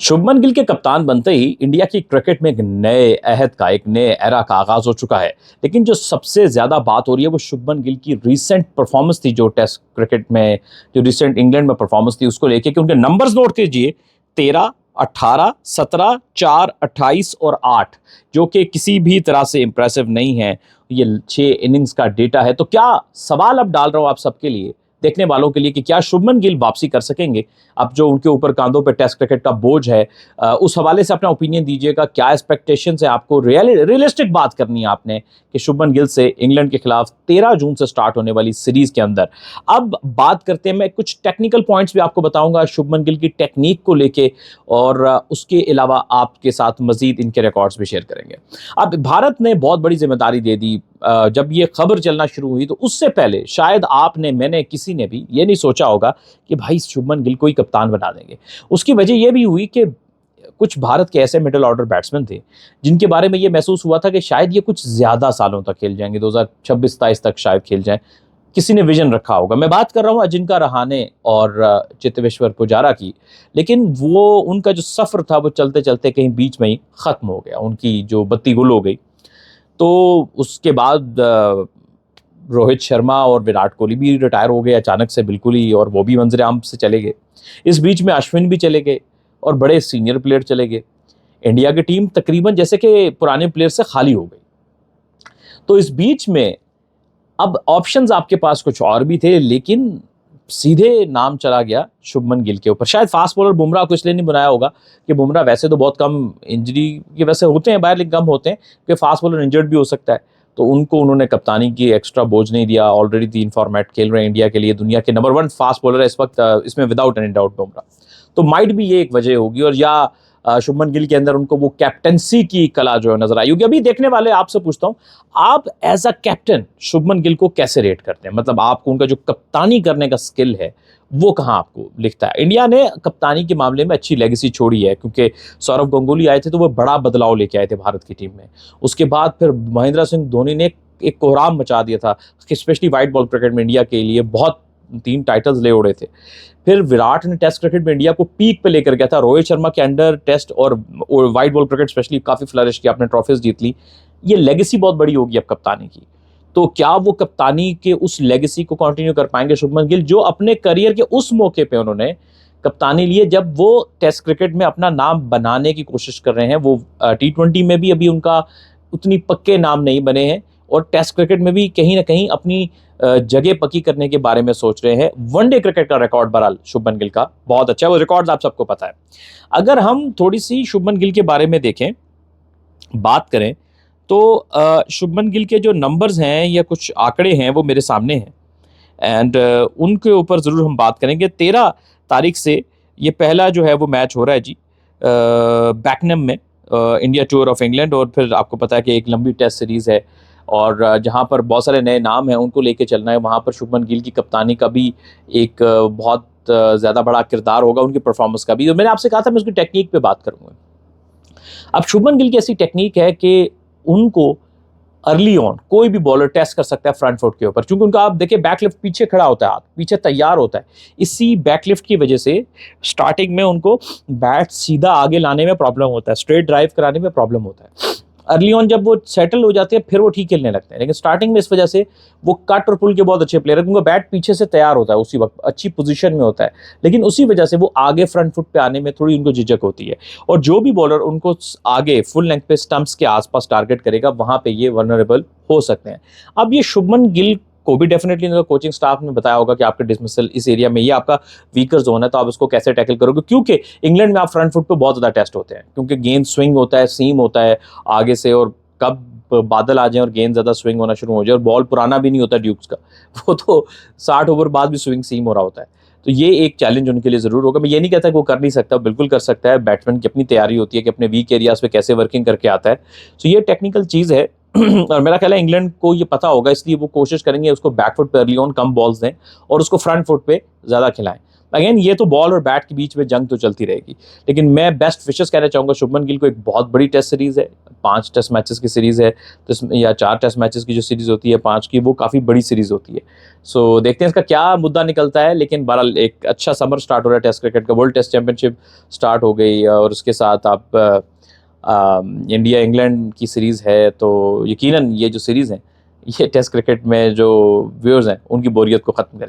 शुभमन गिल के कप्तान बनते ही इंडिया की क्रिकेट में एक नए अहद का, एक नए एरा का आगाज हो चुका है। लेकिन जो सबसे ज्यादा बात हो रही है वो शुभमन गिल की रीसेंट परफॉर्मेंस थी, जो टेस्ट क्रिकेट में, जो रिसेंट इंग्लैंड में परफॉर्मेंस थी उसको लेके कि उनके नंबर्स नोट कीजिए। 13, 18, 17, 4, 28 और 8, जो कि किसी भी तरह से इंप्रेसिव नहीं है। ये 6 इनिंग्स का डेटा है। तो क्या सवाल अब डाल रहा हूं आप सबके लिए, देखने वालों के लिए, कि क्या शुभमन गिल वापसी कर सकेंगे? अब जो उनके ऊपर कांधों पे टेस्ट क्रिकेट का बोझ है, उस हवाले से अपना ओपिनियन दीजिएगा। क्या एक्सपेक्टेशंस है आपको? रियलिस्टिक बात करनी है आपने कि शुभमन गिल से इंग्लैंड के खिलाफ 13 जून से स्टार्ट होने वाली सीरीज के अंदर। अब बात करते हैं, मैं कुछ टेक्निकल पॉइंट्स भी आपको बताऊंगा शुभमन गिल की टेक्निक को लेके, और उसके अलावा आपके साथ मजीद इनके रिकॉर्ड्स भी शेयर करेंगे। अब भारत ने बहुत बड़ी जिम्मेदारी दे दी। जब ये खबर चलना शुरू हुई तो उससे पहले शायद आपने, मैंने, किसी ने भी ये नहीं सोचा होगा कि भाई शुभमन गिल को ही कप्तान बना देंगे। उसकी वजह यह भी हुई कि कुछ भारत के ऐसे मिडिल ऑर्डर बैट्समैन थे जिनके बारे में ये महसूस हुआ था कि शायद ये कुछ ज्यादा सालों तक खेल जाएंगे, 2026-27 तक शायद खेल जाएं। किसी ने विजन रखा होगा। मैं बात कर रहा हूं अजिंका रहाणे और चेतेश्वर पुजारा की। लेकिन वो उनका जो सफर था वो चलते चलते कहीं बीच में ही खत्म हो गया, उनकी जो बत्ती गुल हो गई। तो उसके बाद रोहित शर्मा और विराट कोहली भी रिटायर हो गए अचानक से बिल्कुल ही, और वो भी मंजर आम से चले गए। इस बीच में अश्विन भी चले गए और बड़े सीनियर प्लेयर चले गए। इंडिया की टीम तकरीबन जैसे कि पुराने प्लेयर से खाली हो गई। तो इस बीच में अब ऑप्शंस आपके पास कुछ और भी थे, लेकिन सीधे नाम चला गया शुभमन गिल के ऊपर। शायद फास्ट बॉलर बुमराह को इसलिए नहीं बनाया होगा कि बुमराह वैसे तो बहुत कम इंजरी की वजह से होते हैं बाहर, लेकिन कम होते हैं कि फास्ट बॉलर इंजर्ड भी हो सकता है। तो उनको उन्होंने कप्तानी की एक्स्ट्रा बोझ नहीं दिया। ऑलरेडी 3 फॉर्मेट खेल रहे हैं इंडिया के लिए, दुनिया के नंबर 1 फास्ट बॉलर है इस वक्त, इसमें विदाउट एनी डाउट बुमराह। तो माइट भी ये एक वजह होगी, और या शुभमन गिल के अंदर उनको वो कैप्टनसी की कला जो है नजर आई होगी। अभी देखने वाले आपसे पूछता हूं, आप as a captain Shubman Gill को कैसे रेट करते हैं? मतलब आपको उनका जो कप्तानी करने का स्किल है वो कहां आपको लिखता है? इंडिया ने कप्तानी के मामले में अच्छी लेगेसी छोड़ी है, क्योंकि सौरव गंगुली आए थे तो वो बड़ा बदलाव लेके आए थे भारत की टीम में। उसके बाद फिर महेंद्र सिंह धोनी ने एक कोहराम मचा दिया था, स्पेशली व्हाइट बॉल क्रिकेट में इंडिया के लिए। बहुत 3 टाइटल्स ले उड़े थे। फिर विराट ने टेस्ट क्रिकेट में इंडिया को पीक पे लेकर गया था। रोहित शर्मा के अंडर टेस्ट और व्हाइट बॉल क्रिकेट स्पेशली काफी फ्लरिश किया, आपने ट्रॉफीज जीत ली। ये लेगेसी बहुत बड़ी होगी अब कप्तानी की। तो क्या वो कप्तानी के उस लेगेसी को कंटिन्यू कर पाएंगे शुभमन गिल, जो अपने करियर के उस मौके पे उन्होंने कप्तानी लिए जब वो टेस्ट क्रिकेट में अपना नाम बनाने की कोशिश कर रहे हैं? वो T20 में भी अभी उनका उतनी पक्के नाम नहीं बने हैं, और टेस्ट क्रिकेट में भी कहीं ना कहीं अपनी जगह पक्की करने के बारे में सोच रहे हैं। वनडे क्रिकेट का रिकॉर्ड बहरहाल शुभमन गिल का बहुत अच्छा है, वो रिकॉर्ड आप सबको पता है। अगर हम थोड़ी सी शुभमन गिल के बारे में देखें, बात करें, तो शुभमन गिल के जो नंबर्स हैं या कुछ आंकड़े हैं वो मेरे सामने हैं, एंड उनके ऊपर ज़रूर हम बात करेंगे। 13 तारीख से ये पहला जो है वो मैच हो रहा है जी, बैकनम में, इंडिया टूर ऑफ इंग्लैंड। और फिर आपको पता है कि एक लंबी टेस्ट सीरीज़ है, और जहाँ पर बहुत सारे नए नाम हैं उनको लेके चलना है। वहाँ पर शुभमन गिल की कप्तानी का भी एक बहुत ज़्यादा बड़ा किरदार होगा, उनकी परफॉर्मेंस का भी। और मैंने आपसे कहा था मैं उसकी टेक्निक पे बात करूँगा। अब शुभमन गिल की ऐसी टेक्निक है कि उनको अर्ली ऑन कोई भी बॉलर टेस्ट कर सकता है फ्रंट फुट के ऊपर, क्योंकि उनका आप देखिए बैकलिफ्ट पीछे खड़ा होता है, हाथ पीछे तैयार होता है। इसी बैकलिफ्ट की वजह से स्टार्टिंग में उनको बैट सीधा आगे लाने में प्रॉब्लम होता है, स्ट्रेट ड्राइव कराने में प्रॉब्लम होता है। अर्ली ऑन जब वो सेटल हो जाते हैं फिर वो ठीक खेलने लगते हैं, लेकिन स्टार्टिंग में इस वजह से वो कट और पुल के बहुत अच्छे प्लेयर है, क्योंकि बैट पीछे से तैयार होता है, उसी वक्त अच्छी पोजीशन में होता है। लेकिन उसी वजह से वो आगे फ्रंट फुट पे आने में थोड़ी उनको झिझक होती है, और जो भी बॉलर उनको आगे फुल लेंथ पे स्टंप्स के आसपास टारगेट करेगा वहां पे ये वल्नरेबल हो सकते हैं। अब ये शुभमन गिल को भी डेफिनेटली कोचिंग स्टाफ ने बताया होगा कि आपके डिसमिसल इस एरिया में, ये आपका वीकर जोन है, तो आप इसको कैसे टैकल करोगे, क्योंकि इंग्लैंड में आप फ्रंट फुट पे बहुत ज़्यादा टेस्ट होते हैं, क्योंकि गेंद स्विंग होता है, सीम होता है आगे से, और कब बादल आ जाए और गेंद ज़्यादा स्विंग होना शुरू हो जाए, और बॉल पुराना भी नहीं होता ड्यूक्स का, वो तो 60 ओवर बाद भी स्विंग सीम हो रहा होता है। तो ये एक चैलेंज उनके लिए ज़रूर होगा। मैं ये नहीं कहता कि वो कर नहीं सकता, बिल्कुल कर सकता है। बैट्समैन की अपनी तैयारी होती है कि अपने वीक एरियाज पे कैसे वर्किंग करके आता है। तो ये टेक्निकल चीज़ है और मेरा ख्याल है इंग्लैंड को ये पता होगा, इसलिए वो कोशिश करेंगे उसको बैकफुट पे अर्ली ऑन कम बॉल्स दें और उसको फ्रंट फुट पे ज़्यादा खिलाएं। अगेन ये तो बॉल और बैट के बीच में जंग तो चलती रहेगी, लेकिन मैं बेस्ट विशेस कहना चाहूँगा शुभमन गिल को। एक बहुत बड़ी टेस्ट सीरीज़ है, 5 टेस्ट मैचेस की सीरीज़ है, तो इसमें या 4 टेस्ट मैचेस की जो सीरीज़ होती है 5 की, वो काफ़ी बड़ी सीरीज़ होती है। सो देखते हैं इसका क्या मुद्दा निकलता है, लेकिन बहरहाल एक अच्छा समर स्टार्ट हो रहा है टेस्ट क्रिकेट का। वर्ल्ड टेस्ट चैंपियनशिप स्टार्ट हो गई और उसके साथ आप इंडिया इंग्लैंड की सीरीज़ है, तो यकीनन ये जो सीरीज़ है, ये टेस्ट क्रिकेट में जो व्यूअर्स हैं उनकी बोरियत को ख़त्म करेगी।